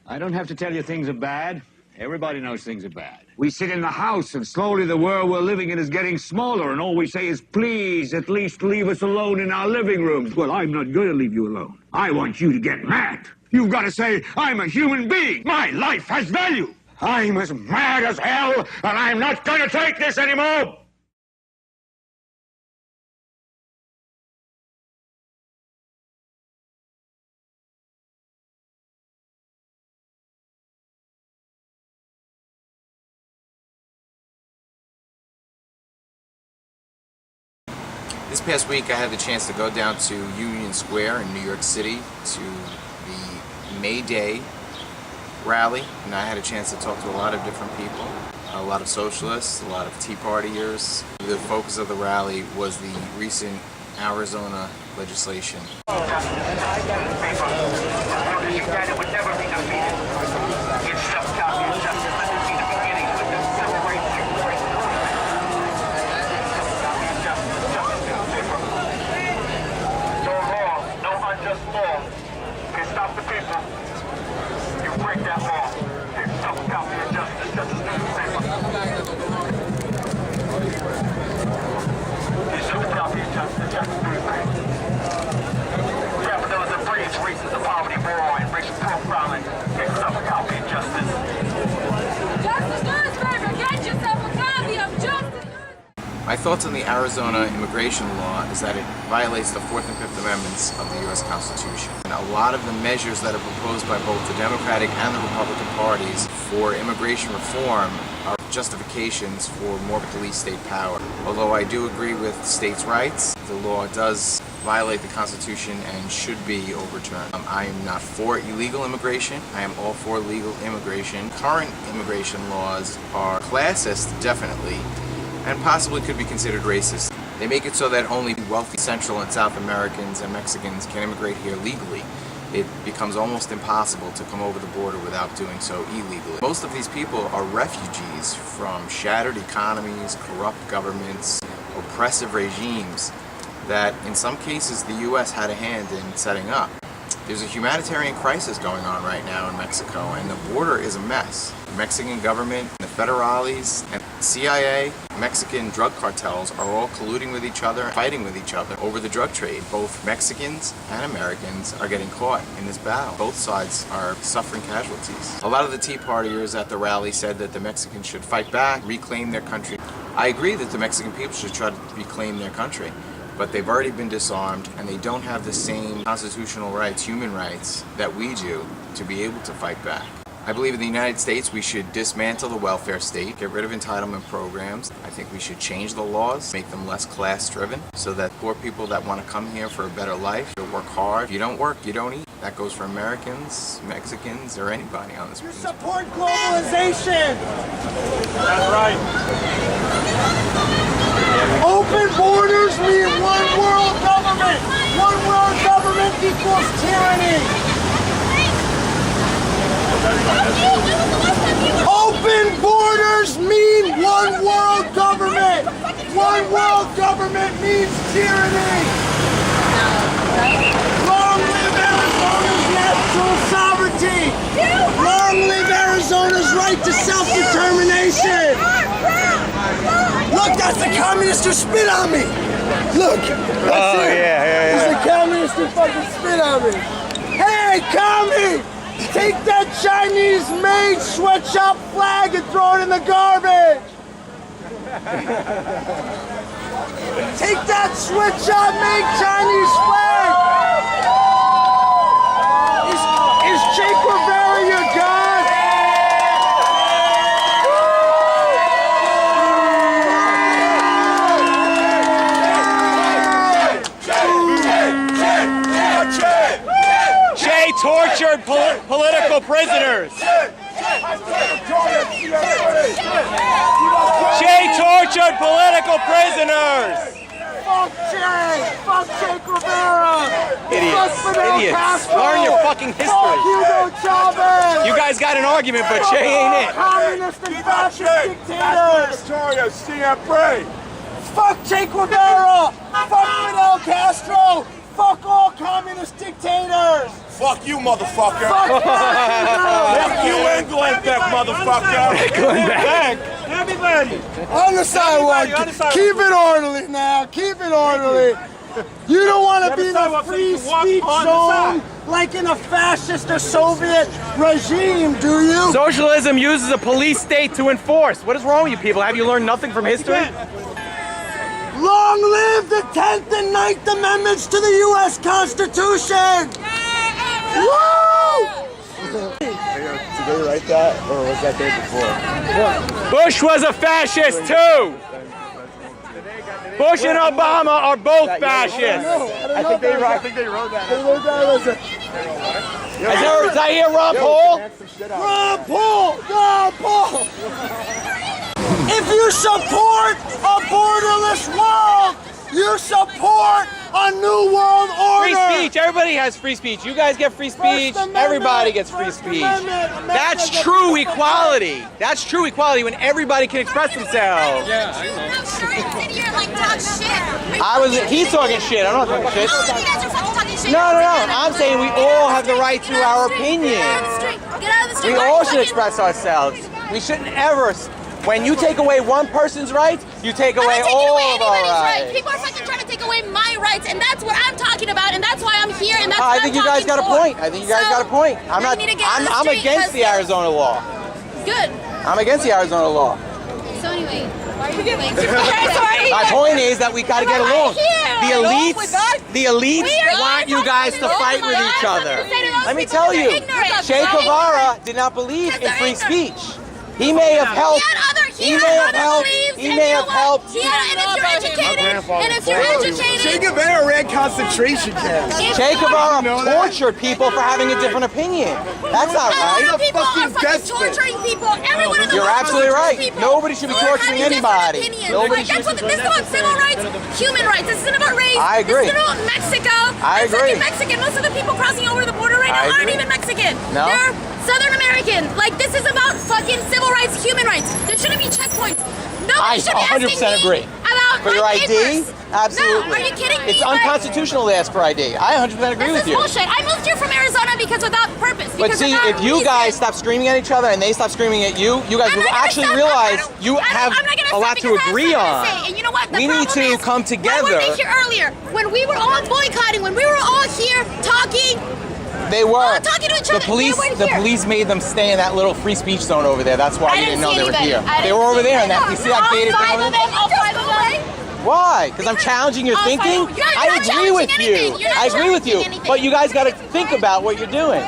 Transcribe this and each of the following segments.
I don't have to tell you things are bad. Everybody knows things are bad. We sit in the house, and slowly the world we're living in is getting smaller, and all we say is, please, at least leave us alone in our living rooms. Well, I'm not going to leave you alone. I want you to get mad. You've got to say, I'm a human being. My life has value. I'm as mad as hell, and I'm not going to take this anymore. This past week I had the chance to go down to Union Square in New York City to the May Day rally, and I had a chance to talk to a lot of different people, a lot of socialists, a lot of Tea Partiers. The focus of the rally was the recent Arizona legislation. My thoughts on the Arizona immigration law is that it violates the 4th and 5th Amendments of the U.S. Constitution. And a lot of the measures that are proposed by both the Democratic and the Republican parties for immigration reform are justifications for more police state power. Although I do agree with states' rights, the law does violate the Constitution and should be overturned. I am not for illegal immigration. I am all for legal immigration. Current immigration laws are classist, definitely, and possibly could be considered racist. They make it so that only wealthy Central and South Americans and Mexicans can immigrate here legally. It becomes almost impossible to come over the border without doing so illegally. Most of these people are refugees from shattered economies, corrupt governments, oppressive regimes that in some cases the U.S. had a hand in setting up. There's a humanitarian crisis going on right now in Mexico, and the border is a mess. The Mexican government, the federales, and CIA, Mexican drug cartels are all colluding with each other, fighting with each other over the drug trade. Both Mexicans and Americans are getting caught in this battle. Both sides are suffering casualties. A lot of the Tea Partiers at the rally said that the Mexicans should fight back, reclaim their country. I agree that the Mexican people should try to reclaim their country, but they've already been disarmed and they don't have the same constitutional rights, human rights, that we do to be able to fight back. I believe in the United States we should dismantle the welfare state, get rid of entitlement programs. I think we should change the laws, make them less class-driven, so that poor people that want to come here for a better life, they'll work hard. If you don't work, you don't eat. That goes for Americans, Mexicans, or anybody on this planet. You support globalization! That's right. Open borders mean one world government! One world government equals tyranny! Open borders mean one world government! One world government means tyranny! Long live Arizona's natural sovereignty! Long live Arizona's right to self-determination! Look, that's the communist who spit on me! Look! That's it! Yeah. It's the communist who fucking spit on me! Hey, commie! Take that Chinese-made sweatshop flag and throw it in the garbage! Take that sweatshop-made Chinese flag! Is Che Guevara your god? Tortured political prisoners. Che tortured political prisoners. Fuck Che! Fuck Che Guevara! Idiots. Fuck Fidel Idiots. Castro! Learn your fucking history. Fuck Hugo Chavez! You guys got an argument, but Che ain't it. Communist and fascist dictators! Victoria, siempre. Fuck Che Guevara! Fuck Fidel Castro! Fuck all communist dictators! Fuck you, motherfucker. Fuck Castro! Glenn Beck, motherfucker. Glenn Beck. Everybody. On the sidewalk. on the sidewalk. Keep it orderly now. Keep it orderly. You don't want to be in a sidewalk so free you can walk speech on the zone side. like in a fascist or Soviet regime, do you? Socialism uses a police state to enforce. What is wrong with you people? Have you learned nothing from history? Long live the 10th and 9th Amendments to the U.S. Constitution! Woo! Did they write that, or was that day before? Bush was a fascist too. Bush and Obama are both fascists. I think they wrote that. They wrote that as a... Is that here Ron Paul? Ron Paul! Ron Paul! If you support a borderless world, you support a new world order! Free speech. Everybody has free speech. You guys get free speech. Everybody gets free speech. That's true equality. That's true equality when everybody can express themselves. I'm sure you sit here and like talk shit. He's talking shit. I'm not talking shit. You guys are fucking talking shit. No. I'm saying we all have the right to our opinion. Get out of the street. We all should express ourselves. We shouldn't ever. When you take away one person's rights, you take away all of our rights. People are fucking trying to take away my rights, and that's what I'm talking about, and that's why I'm here, and that's what I think you guys got a point. I think you guys got a point. I'm against the Arizona law. Good. I'm against the Arizona law. So anyway, why are you getting sorry? My point is that we got to get along. The elites want you guys to fight with each other. Let me tell you, Che Guevara did not believe in free speech. He may have helped. He may have helped. Yeah, and if you're educated, Che Guevara ran concentration camps. Che Guevara tortured people for having a different opinion. That's not right. people are fucking torturing people. Everyone in the You're world absolutely tortures right. people. Nobody should be We're torturing having different anybody. opinions. Nobody Like, that's what this is about civil rights, human rights. This isn't about race. I agree. This isn't about Mexico. I I'm agree. fucking Mexican. Most of the people crossing over the border right now aren't even Mexican. No? They're Southern American. Like, this is about fucking civil rights, human rights. There shouldn't be checkpoints. I Nobody should be 100% asking agree. me about For your my ID? papers. Absolutely. No, are you kidding me? It's unconstitutional to ask for ID. I 100% agree This with is you. bullshit. I moved here from Arizona because without purpose. But because see, without if you reason. guys stop screaming at each other and they stop screaming at you, you guys I'm will not gonna actually stop. realize I don't- you have I'm not gonna a lot stop to because I have agree something on. to say. And you know what? The We need problem to is, come together. Why weren't they here earlier? When we were all boycotting, when we were all here talking. They were. Talking to each other. The police made them stay in that little free speech zone over there. That's why I we didn't know see they were anybody. here. I They didn't were over see there, and that you anybody. see that gated All thing five over of there? them. All five of them. Why? Because I'm challenging your thinking. You're I not agree with challenging you. anything. You're not I agree with you. challenging anything. But you guys got to think about what you're doing.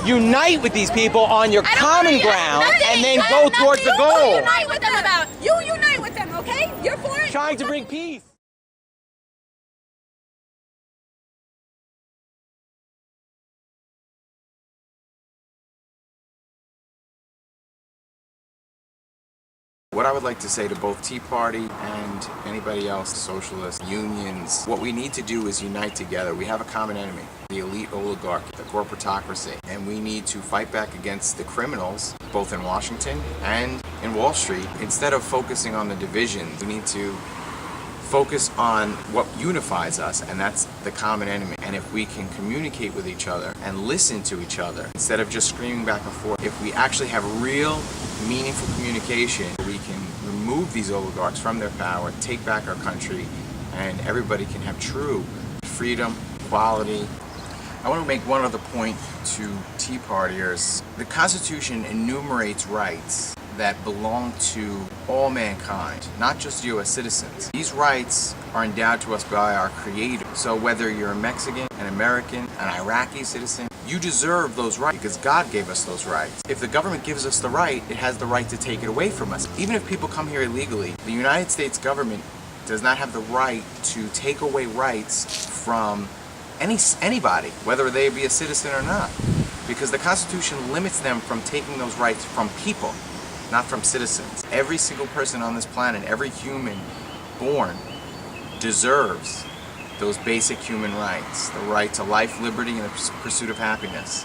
Unite with these people on your I don't common wanna- ground, nothing. and then I go have towards the nothing goal. to unite with them about. You unite with them, okay? You're for it. Trying to bring peace. What I would like to say to both Tea Party and anybody else, socialists, unions, what we need to do is unite together. We have a common enemy, the elite oligarchy, the corporatocracy, and we need to fight back against the criminals, both in Washington and in Wall Street. Instead of focusing on the divisions, we need to focus on what unifies us, and that's the common enemy. And if we can communicate with each other and listen to each other, instead of just screaming back and forth, if we actually have real, meaningful communication, we can remove these oligarchs from their power, take back our country, and everybody can have true freedom, equality. I want to make one other point to Tea Partiers. The Constitution enumerates rights that belong to all mankind, not just U.S. citizens. These rights are endowed to us by our Creator. So whether you're a Mexican, an American, an Iraqi citizen, you deserve those rights because God gave us those rights. If the government gives us the right, it has the right to take it away from us. Even if people come here illegally, the United States government does not have the right to take away rights from anybody, whether they be a citizen or not, because the Constitution limits them from taking those rights from people, not from citizens. Every single person on this planet, every human born, deserves those basic human rights, the right to life, liberty, and the pursuit of happiness.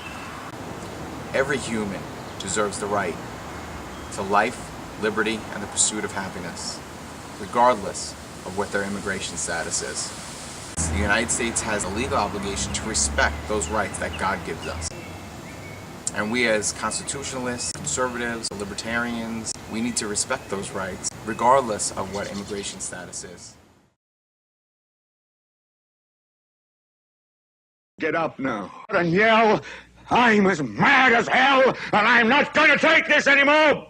Every human deserves the right to life, liberty, and the pursuit of happiness, regardless of what their immigration status is. The United States has a legal obligation to respect those rights that God gives us. And we as constitutionalists, conservatives, libertarians, we need to respect those rights, regardless of what immigration status is. Get up now and yell, I'm as mad as hell, and I'm not going to take this anymore!